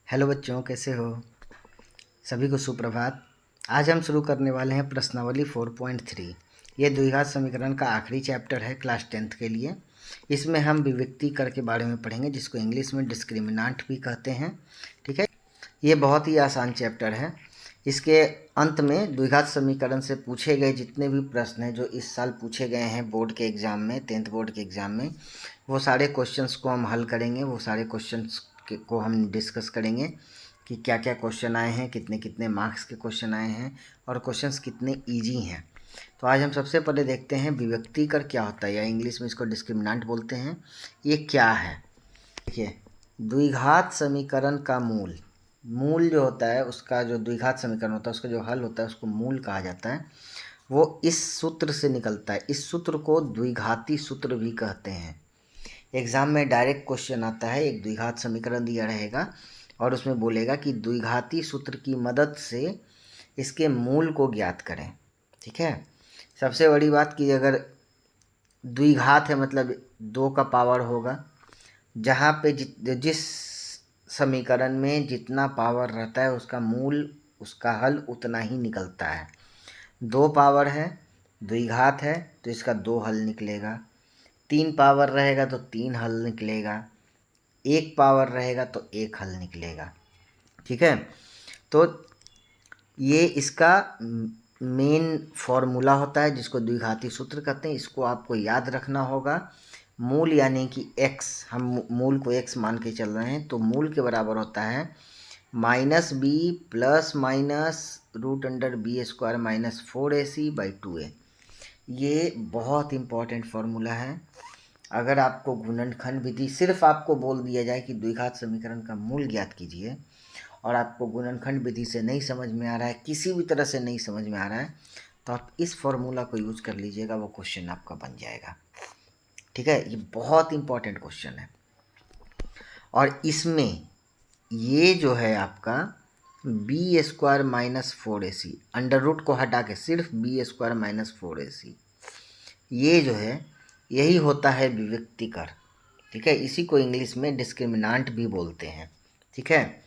Hello बच्चों, कैसे हो? सभी को सुप्रभात। आज हम शुरू करने वाले हैं प्रश्नावली 4.3। ये द्विघात समीकरण का आखिरी चैप्टर है क्लास 10th के लिए। इसमें हम विविक्तीकर के बारे में पढ़ेंगे, जिसको इंग्लिश में डिस्क्रिमिनांट भी कहते हैं। ठीक है, ये बहुत ही आसान चैप्टर है। इसके अंत में द्विघात समीकरण से पूछे गए जितने भी प्रश्न हैं जो इस साल पूछे गए हैं बोर्ड के एग्ज़ाम में, 10th बोर्ड के एग्ज़ाम में, वो सारे क्वेश्चंस को हम हल करेंगे। वो सारे क्वेश्चंस को हम डिस्कस करेंगे कि क्या क्या क्वेश्चन आए हैं, कितने कितने मार्क्स के क्वेश्चन आए हैं और क्वेश्चंस कितने ईजी हैं। तो आज हम सबसे पहले देखते हैं विविक्तीकर क्या होता है, या इंग्लिश में इसको डिस्क्रिमिनांट बोलते हैं। ये क्या है? देखिए, द्विघात समीकरण का मूल जो होता है, उसका जो द्विघात समीकरण होता है उसका जो हल होता है उसको मूल कहा जाता है। वो इस सूत्र से निकलता है। इस सूत्र को द्विघाती सूत्र भी कहते हैं। एग्ज़ाम में डायरेक्ट क्वेश्चन आता है, एक द्विघात समीकरण दिया रहेगा और उसमें बोलेगा कि द्विघाती सूत्र की मदद से इसके मूल को ज्ञात करें। ठीक है, सबसे बड़ी बात कि अगर द्विघात है मतलब 2 का पावर होगा। जहाँ पे जिस समीकरण में जितना पावर रहता है उसका मूल, उसका हल उतना ही निकलता है। 2 पावर है, द्विघात है, तो इसका 2 हल निकलेगा। 3 पावर रहेगा तो 3 हल निकलेगा। 1 पावर रहेगा तो 1 हल निकलेगा। ठीक है, तो ये इसका मेन फॉर्मूला होता है जिसको द्विघाती सूत्र कहते हैं। इसको आपको याद रखना होगा। मूल यानी कि x, हम मूल को x मान के चल रहे हैं, तो मूल के बराबर होता है -b plus minus √(b² - 4ac/2a। ये बहुत इम्पॉर्टेंट फार्मूला है। अगर आपको गुणनखंड विधि, सिर्फ आपको बोल दिया जाए कि द्विघात समीकरण का मूल ज्ञात कीजिए और आपको गुणनखंड विधि से नहीं समझ में आ रहा है, किसी भी तरह से नहीं समझ में आ रहा है, तो आप इस फॉर्मूला को यूज कर लीजिएगा, वो क्वेश्चन आपका बन जाएगा। ठीक है, ये बहुत इंपॉर्टेंट क्वेश्चन है। और इसमें ये जो है आपका b² - 4ac, अंडर रूट को हटा के सिर्फ b² - 4ac, ये जो है यही होता है विविक्तीकर। ठीक है, इसी को इंग्लिश में डिस्क्रिमिनांट भी बोलते हैं। ठीक है,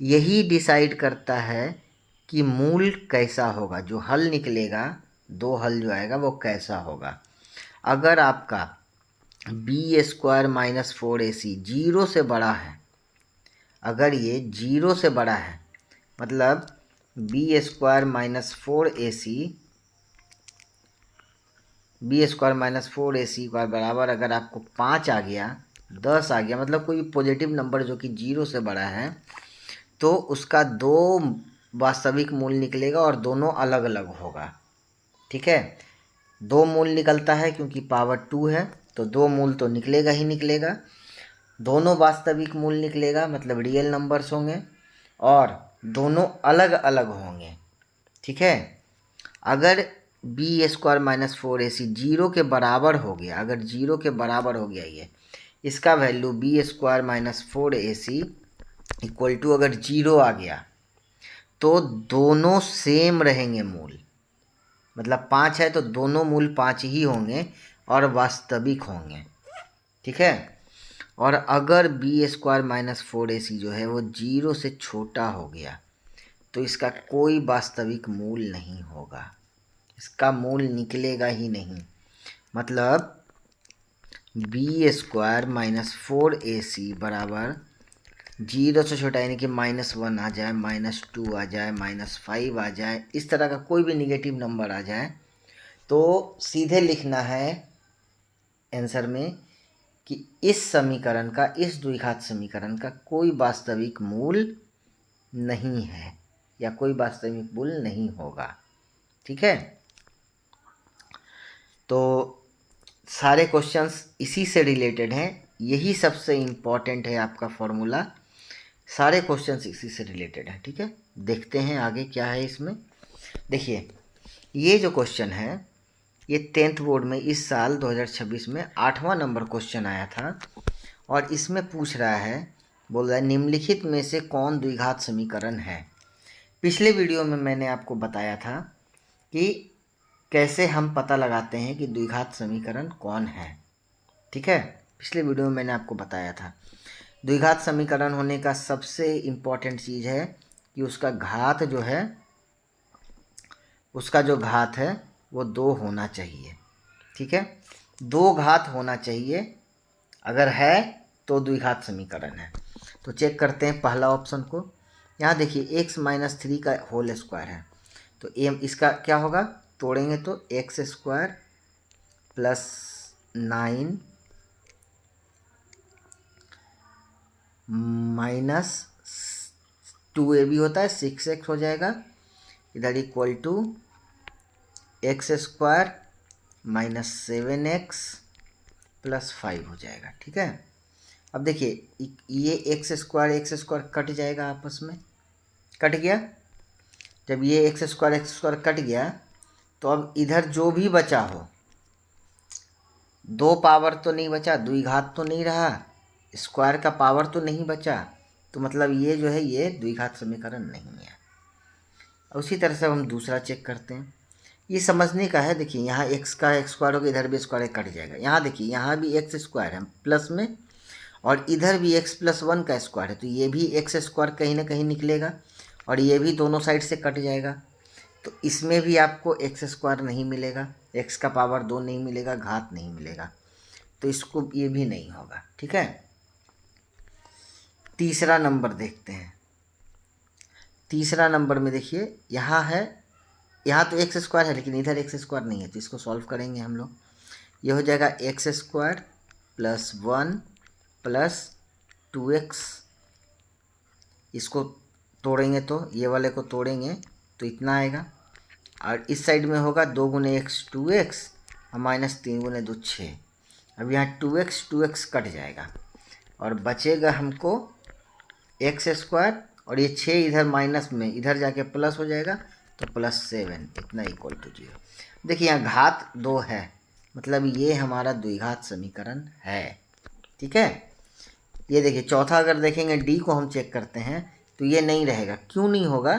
यही डिसाइड करता है कि मूल कैसा होगा, जो हल निकलेगा, 2 हल जो आएगा वो कैसा होगा। अगर आपका b² - 4ac 0 से बड़ा है, अगर ये 0 से बड़ा है मतलब b² - 4ac का बराबर अगर आपको 5 आ गया, 10 आ गया, मतलब कोई पॉजिटिव नंबर जो कि 0 से बड़ा है, तो उसका 2 वास्तविक मूल निकलेगा और दोनों अलग अलग होगा। ठीक है, 2 मूल निकलता है क्योंकि पावर 2 है, तो 2 मूल तो निकलेगा ही निकलेगा। दोनों वास्तविक मूल निकलेगा मतलब रियल नंबर्स होंगे और दोनों अलग अलग होंगे। ठीक है, अगर b² - 4ac 0 के बराबर हो गया, अगर 0 के बराबर हो गया ये, इसका value b² - 4ac equal to अगर 0 आ गया, तो दोनों सेम रहेंगे मूल। मतलब 5 है तो दोनों मूल 5 ही होंगे और वास्तविक होंगे। ठीक है, और अगर b² - 4ac जो है वो 0 से छोटा हो गया, तो इसका कोई वास्तविक मूल नहीं होगा, इसका मूल निकलेगा ही नहीं। मतलब b² - 4ac बराबर 0 से छोटा, यानी कि -1 आ जाए, -2 आ जाए, -5 आ जाए, इस तरह का कोई भी निगेटिव नंबर आ जाए, तो सीधे लिखना है आंसर में कि इस समीकरण का, इस द्विघात समीकरण का कोई वास्तविक मूल नहीं है या कोई वास्तविक मूल नहीं होगा। ठीक है, तो सारे क्वेश्चंस इसी से रिलेटेड हैं, यही सबसे इम्पॉर्टेंट है आपका फॉर्मूला। सारे क्वेश्चंस इसी से रिलेटेड हैं। ठीक है, देखते हैं आगे क्या है इसमें। देखिए, ये जो क्वेश्चन है ये 10th बोर्ड में इस साल 2026 में 8वां नंबर क्वेश्चन आया था और इसमें पूछ रहा है, बोल रहा है निम्नलिखित में से कौन द्विघात समीकरण है। पिछले वीडियो में मैंने आपको बताया था कि कैसे हम पता लगाते हैं कि द्विघात समीकरण कौन है। ठीक है, पिछले वीडियो में मैंने आपको बताया था। द्विघात समीकरण होने का सबसे इम्पोर्टेंट चीज़ है कि उसका घात जो है, उसका जो घात है वो 2 होना चाहिए। ठीक है, 2 घात होना चाहिए, अगर है तो द्विघात समीकरण है। तो चेक करते हैं पहला ऑप्शन को। यहाँ देखिए x माइनस 3 का होल स्क्वायर है, तो इसका क्या होगा, तोड़ेंगे तो x square plus 9 minus 2ab होता है 6x हो जाएगा, इधर equal to x square minus 7x plus 5 हो जाएगा। ठीक है, अब देखिए ये एक्स स्क्वायर कट जाएगा, आपस में कट गया। जब ये एक्स स्क्वायर कट गया तो अब इधर जो भी बचा हो, 2 पावर तो नहीं बचा, द्विघात तो नहीं रहा, स्क्वायर का पावर तो नहीं बचा, तो मतलब ये जो है ये द्विघात समीकरण नहीं है। उसी तरह से हम दूसरा चेक करते हैं, ये समझने का है। देखिए यहाँ एक्स का एक्स स्क्वायर होगा, इधर भी स्क्वायर कट जाएगा। यहाँ देखिए यहाँ भी एक्स स्क्वायर है प्लस में, और इधर भी x प्लस 1 का स्क्वायर है, तो ये भी एक्स स्क्वायर कहीं ना कहीं निकलेगा, और ये भी दोनों साइड से कट जाएगा। तो इसमें भी आपको एक्स स्क्वायर नहीं मिलेगा, x का पावर 2 नहीं मिलेगा, घात नहीं मिलेगा, तो इसको ये भी नहीं होगा। ठीक है, तीसरा नंबर देखते हैं। तीसरा नंबर में देखिए यहाँ है, यहाँ तो एक्स स्क्वायर है लेकिन इधर एक्स स्क्वायर नहीं है, तो इसको सॉल्व करेंगे हम लोग। ये हो जाएगा x square plus 1 plus 2x, इसको तोड़ेंगे तो ये वाले को तोड़ेंगे तो इतना आएगा, और इस साइड में होगा 2 गुने एक्स 2x और माइनस 3 गुने 2 6। अब यहाँ 2x कट जाएगा और बचेगा हमको एक्स स्क्वायर, और ये 6 इधर माइनस में इधर जाके प्लस हो जाएगा, तो प्लस 7 इतना इक्वल टू 0। देखिए यहाँ घात 2 है, मतलब ये हमारा द्विघात समीकरण है। ठीक है, ये देखिए चौथा अगर देखेंगे डी को हम चेक करते हैं तो ये नहीं रहेगा। क्यों नहीं होगा,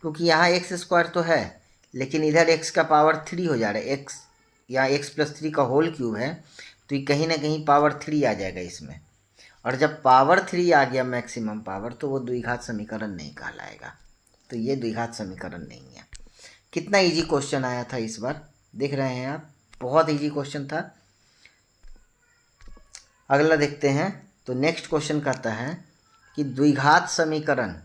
क्योंकि यहाँ एक्स स्क्वायर तो है लेकिन इधर एक्स का पावर 3 हो जा रहा है, एक्स या एक्स प्लस 3 का होल क्यूब है, तो ये कहीं ना कहीं पावर 3 आ जाएगा इसमें, और जब पावर 3 आ गया मैक्सिमम पावर, तो वो द्विघात समीकरण नहीं कहलाएगा, तो ये द्विघात समीकरण नहीं है। कितना इजी क्वेश्चन आया था इस बार, देख रहे हैं आप, बहुत इजी क्वेश्चन था। अगला देखते हैं, तो नेक्स्ट क्वेश्चन कहता है कि द्विघात समीकरण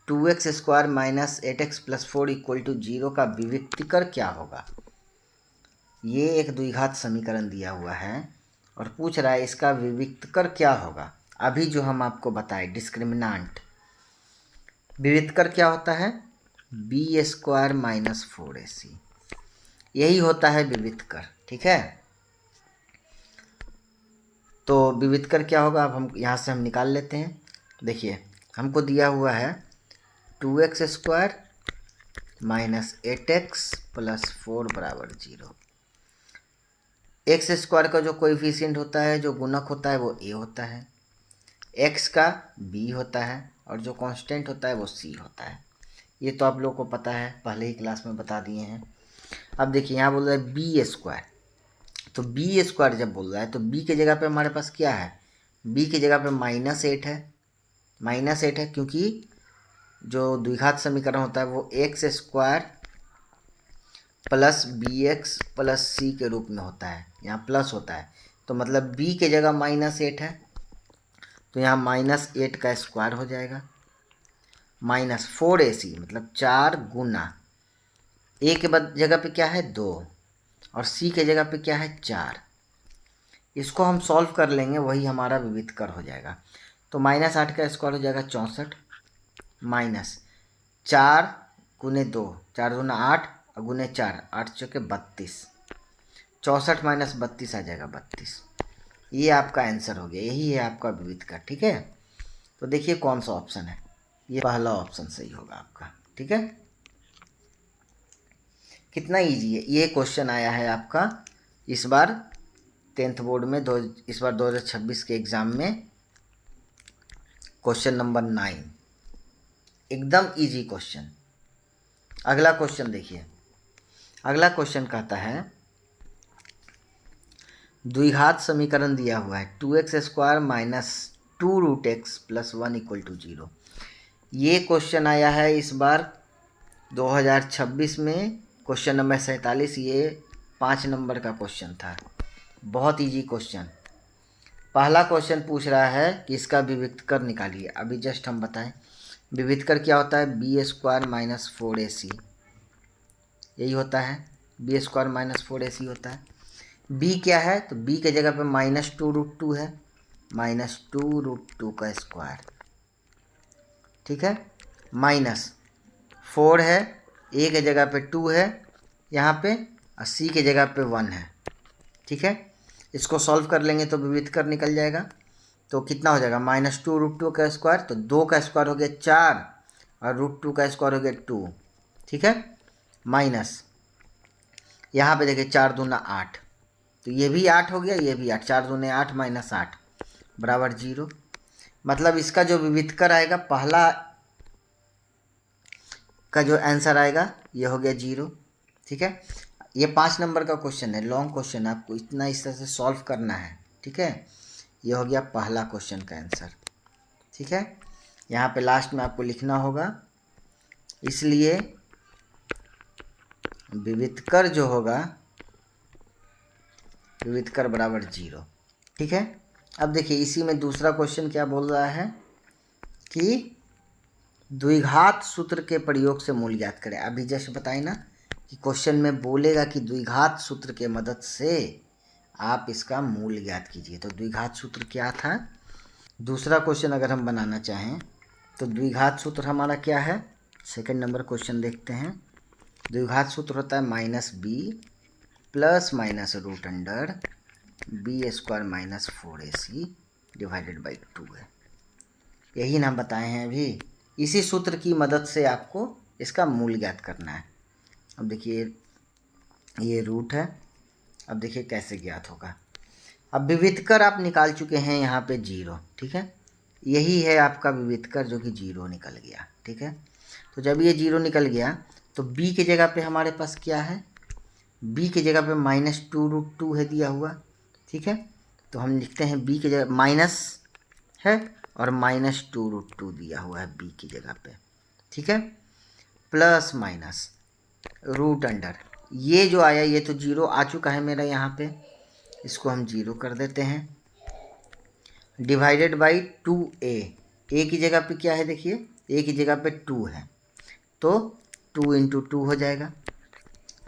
2x square minus 8x plus 4 equal to 0 का विविक्तिकर क्या होगा। ये एक द्विघात समीकरण दिया हुआ है और पूछ रहा है इसका विविक्तिकर क्या होगा। अभी जो हम आपको बताए डिस्क्रिमिनांट, विविक्तिकर क्या होता है, बी स्क्वायर माइनस 4ac, यही होता है विविक्तिकर। ठीक है, तो विविक्तिकर क्या होगा, अब हम यहाँ से हम निकाल लेते हैं। देखिए हमको दिया हुआ है 2x square minus 8x plus 4 बराबर 0। एक्स स्क्वायर का जो कोएफिशिएंट होता है, जो गुणक होता है, वो a होता है, x का b होता है, और जो कांस्टेंट होता है वो c होता है। ये तो आप लोगों को पता है, पहले ही क्लास में बता दिए हैं। अब देखिए यहाँ बोल रहा है बी स्क्वायर, तो बी स्क्वायर जब बोल रहा है तो बी के जगह पे हमारे पास क्या है, बी की जगह पे -8 है, -8 है, क्योंकि जो द्विघात समीकरण होता है वो X square plus B X plus C के रूप में होता है, यहाँ प्लस होता है, तो मतलब बी के जगह -8 है, तो यहाँ -8 का स्क्वायर हो जाएगा, माइनस 4ac मतलब 4 गुना ए के जगह पे क्या है 2 और सी के जगह पे क्या है 4। इसको हम सॉल्व कर लेंगे, वही हमारा विविक्तिकर हो जाएगा। तो -8 का स्क्वायर हो जाएगा 64, माइनस 4 गुने 2, 4 गुना 8 और गुने 4, 8 चौके 32, 64 माइनस 32 आ जाएगा 32। ये आपका आंसर हो गया, यही है आपका विविक्तिकर। ठीक है, तो देखिए कौन सा ऑप्शन है, ये पहला ऑप्शन सही होगा आपका। ठीक है, कितना इजी है। ये क्वेश्चन आया है आपका इस बार 10th बोर्ड में, इस बार 2026 के एग्ज़ाम में, क्वेश्चन नंबर 9, एकदम इजी क्वेश्चन। अगला क्वेश्चन देखिए, अगला क्वेश्चन कहता है द्विघात समीकरण दिया हुआ है 2x स्क्वायर माइनस 2√x + 1 = 0। ये क्वेश्चन आया है इस बार 2026 में, क्वेश्चन नंबर 47। ये 5 नंबर का क्वेश्चन था, बहुत इजी क्वेश्चन। पहला क्वेश्चन पूछ रहा है कि इसका विविक्तकर निकालिए। अभी जस्ट हम बताएं विविक्तकर क्या होता है, b² - 4ac, यही होता है, b² - 4ac होता है। b क्या है, तो b के जगह पे -2√2 है, -2√2 का स्क्वायर, ठीक है, -4 है, a के जगह पे 2 है यहाँ पे, और c के जगह पे 1 है, ठीक है। इसको सॉल्व कर लेंगे तो विविक्तकर निकल जाएगा। तो कितना हो जाएगा, -2√2 का स्क्वायर, तो 2 का स्क्वायर हो गया 4 और √2 का स्क्वायर हो गया 2, ठीक है, माइनस यहाँ पे देखिए 4 दूना 8, तो ये भी 8 हो गया, ये भी 8, 4 दूने 8 -8 बराबर 0। मतलब इसका जो विविक्तकर आएगा, पहला का जो आंसर आएगा ये हो गया 0, ठीक है। ये 5 नंबर का क्वेश्चन है, लॉन्ग क्वेश्चन है, आपको इतना इस तरह से सॉल्व करना है, ठीक है। ये हो गया पहला क्वेश्चन का आंसर, ठीक है। यहाँ पे लास्ट में आपको लिखना होगा, इसलिए विविक्तकर जो होगा, विविक्तकर बराबर 0, ठीक है। अब देखिए इसी में दूसरा क्वेश्चन क्या बोल रहा है कि द्विघात सूत्र के प्रयोग से मूल ज्ञात करें। अभी जस्ट बताए ना कि क्वेश्चन में बोलेगा कि द्विघात सूत्र के मदद से आप इसका मूल ज्ञात कीजिए। तो द्विघात सूत्र क्या था, दूसरा क्वेश्चन अगर हम बनाना चाहें तो द्विघात सूत्र हमारा क्या है, सेकंड नंबर क्वेश्चन देखते हैं। द्विघात सूत्र होता है -b + -√b² - 4ac / 2 है। यही ना बताए हैं अभी, इसी सूत्र की मदद से आपको इसका मूल ज्ञात करना है। अब देखिए ये रूट है, अब देखिए कैसे ज्ञात होगा। अब विविक्तकर आप निकाल चुके हैं यहाँ पे 0, ठीक है, यही है आपका विविक्तकर जो कि 0 निकल गया, ठीक है। तो जब ये 0 निकल गया तो b की जगह पे हमारे पास क्या है, b की जगह पे -2√2 है दिया हुआ, ठीक है। तो हम लिखते हैं b की जगह माइनस है और -2√2 दिया हुआ है b की जगह पे, ठीक है, प्लस माइनस रूट अंडर, ये जो आया ये तो 0 आ चुका है मेरा यहाँ पे, इसको हम 0 कर देते हैं, डिवाइडेड बाई 2a, a की जगह पे क्या है देखिए, a की जगह पे 2 है, तो 2 × 2 हो जाएगा,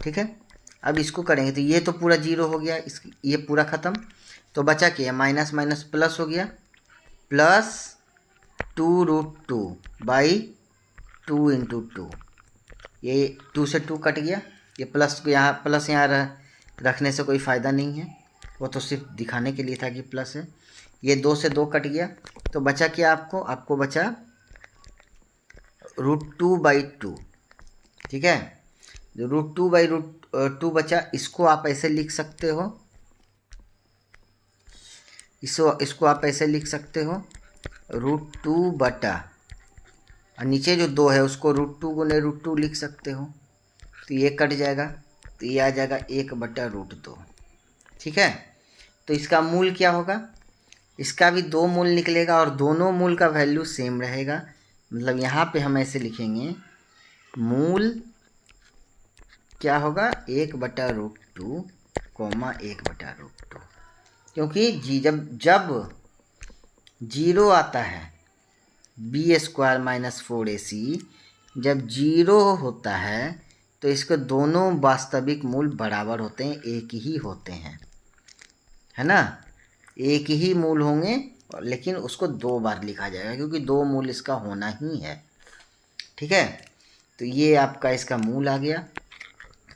ठीक है। अब इसको करेंगे तो ये तो पूरा 0 हो गया, इस ये पूरा ख़त्म, तो बचा क्या, माइनस माइनस प्लस हो गया, +2√2 बाई 2 × 2, ये 2 से 2 कट गया, ये प्लस को यहाँ प्लस यहाँ रखने से कोई फ़ायदा नहीं है, वो तो सिर्फ दिखाने के लिए था कि प्लस है। ये 2 से 2 कट गया, तो बचा क्या आपको बचा √2/2, ठीक है। जो √2/2 बचा, इसको आप ऐसे लिख सकते हो, इसको आप ऐसे लिख सकते हो √2 बटा, और नीचे जो 2 है उसको √2 गुने √2 लिख सकते हो, तो ये कट जाएगा, तो ये आ जाएगा 1/√2, ठीक है। तो इसका मूल क्या होगा, इसका भी 2 मूल निकलेगा और दोनों मूल का वैल्यू सेम रहेगा। मतलब यहाँ पे हम ऐसे लिखेंगे, मूल क्या होगा 1/√2, 1/√2, क्योंकि जब 0 आता है, b² - 4ac जब 0 होता है तो इसके दोनों वास्तविक मूल बराबर होते हैं, एक ही होते हैं, है ना, एक ही मूल होंगे, लेकिन उसको 2 बार लिखा जाएगा क्योंकि 2 मूल इसका होना ही है, ठीक है। तो ये आपका इसका मूल आ गया,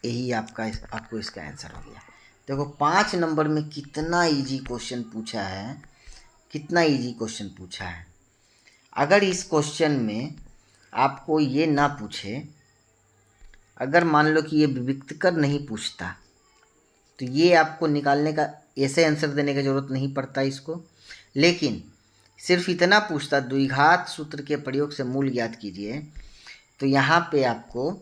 यही आपको इसका आंसर हो गया। देखो 5 नंबर में कितना इजी क्वेश्चन पूछा है, कितना इजी क्वेश्चन पूछा है। अगर इस क्वेश्चन में आपको ये ना पूछे, अगर मान लो कि ये विविक्तकर नहीं पूछता, तो ये आपको निकालने का, ऐसे आंसर देने की ज़रूरत नहीं पड़ता इसको, लेकिन सिर्फ इतना पूछता द्विघात सूत्र के प्रयोग से मूल ज्ञात कीजिए, तो यहाँ पे आपको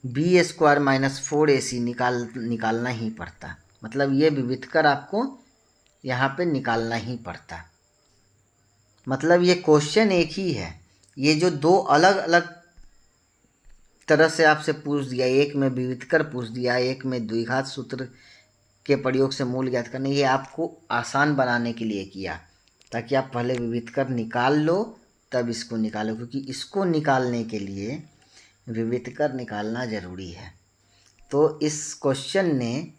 b² - 4ac निकालना ही पड़ता। मतलब ये विविक्तकर आपको यहाँ पे निकालना ही पड़ता, मतलब ये क्वेश्चन एक ही है, ये जो दो अलग अलग तरह से आपसे पूछ दिया, एक में विविध कर पूछ दिया, एक में द्विघात सूत्र के प्रयोग से मूल ज्ञात करने, ये आपको आसान बनाने के लिए किया, ताकि आप पहले विविध कर निकाल लो तब इसको निकालो, क्योंकि इसको निकालने के लिए विविध कर निकालना ज़रूरी है। तो इस क्वेश्चन ने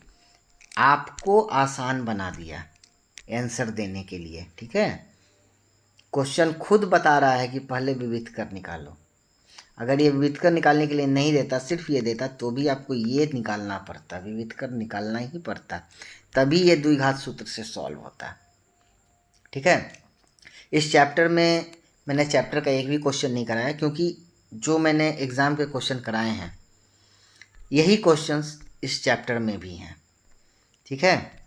आपको आसान बना दिया आंसर देने के लिए, ठीक है। क्वेश्चन खुद बता रहा है कि पहले विविध कर निकालो। अगर ये विविध कर निकालने के लिए नहीं देता, सिर्फ ये देता, तो भी आपको ये निकालना पड़ता, विविध कर निकालना ही पड़ता, तभी ये द्विघात सूत्र से सॉल्व होता, ठीक है। इस चैप्टर में मैंने चैप्टर का एक भी क्वेश्चन नहीं कराया, क्योंकि जो मैंने एग्ज़ाम के क्वेश्चन कराए हैं यही क्वेश्चंस इस चैप्टर में भी हैं, ठीक है।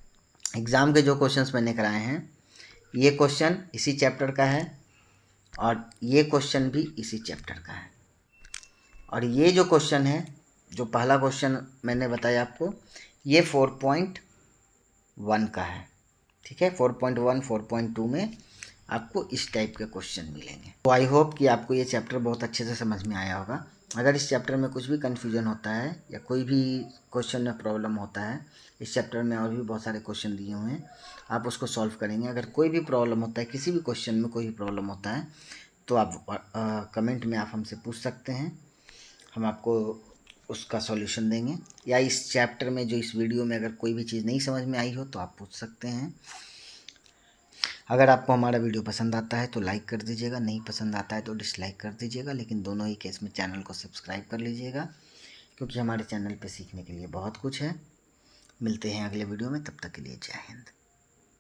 एग्ज़ाम के जो क्वेश्चंस मैंने कराए हैं ये क्वेश्चन इसी चैप्टर का है, और ये क्वेश्चन भी इसी चैप्टर का है। और ये जो क्वेश्चन है, जो पहला क्वेश्चन मैंने बताया आपको, ये 4.1 का है, ठीक है। 4.1 4.2 में आपको इस टाइप के क्वेश्चन मिलेंगे। तो आई होप कि आपको ये चैप्टर बहुत अच्छे से समझ में आया होगा। अगर इस चैप्टर में कुछ भी कन्फ्यूजन होता है या कोई भी क्वेश्चन में प्रॉब्लम होता है, इस चैप्टर में और भी बहुत सारे क्वेश्चन दिए हुए हैं, आप उसको सॉल्व करेंगे। अगर कोई भी प्रॉब्लम होता है, किसी भी क्वेश्चन में कोई भी प्रॉब्लम होता है, तो आप कमेंट में आप हमसे पूछ सकते हैं, हम आपको उसका सॉल्यूशन देंगे। या इस चैप्टर में जो इस वीडियो में अगर कोई भी चीज़ नहीं समझ में आई हो तो आप पूछ सकते हैं। अगर आपको हमारा वीडियो पसंद आता है तो लाइक कर दीजिएगा, नहीं पसंद आता है तो डिसलाइक कर दीजिएगा, लेकिन दोनों ही केस में चैनल को सब्सक्राइब कर लीजिएगा, क्योंकि हमारे चैनल पे सीखने के लिए बहुत कुछ है। मिलते हैं अगले वीडियो में, तब तक के लिए जय हिंद।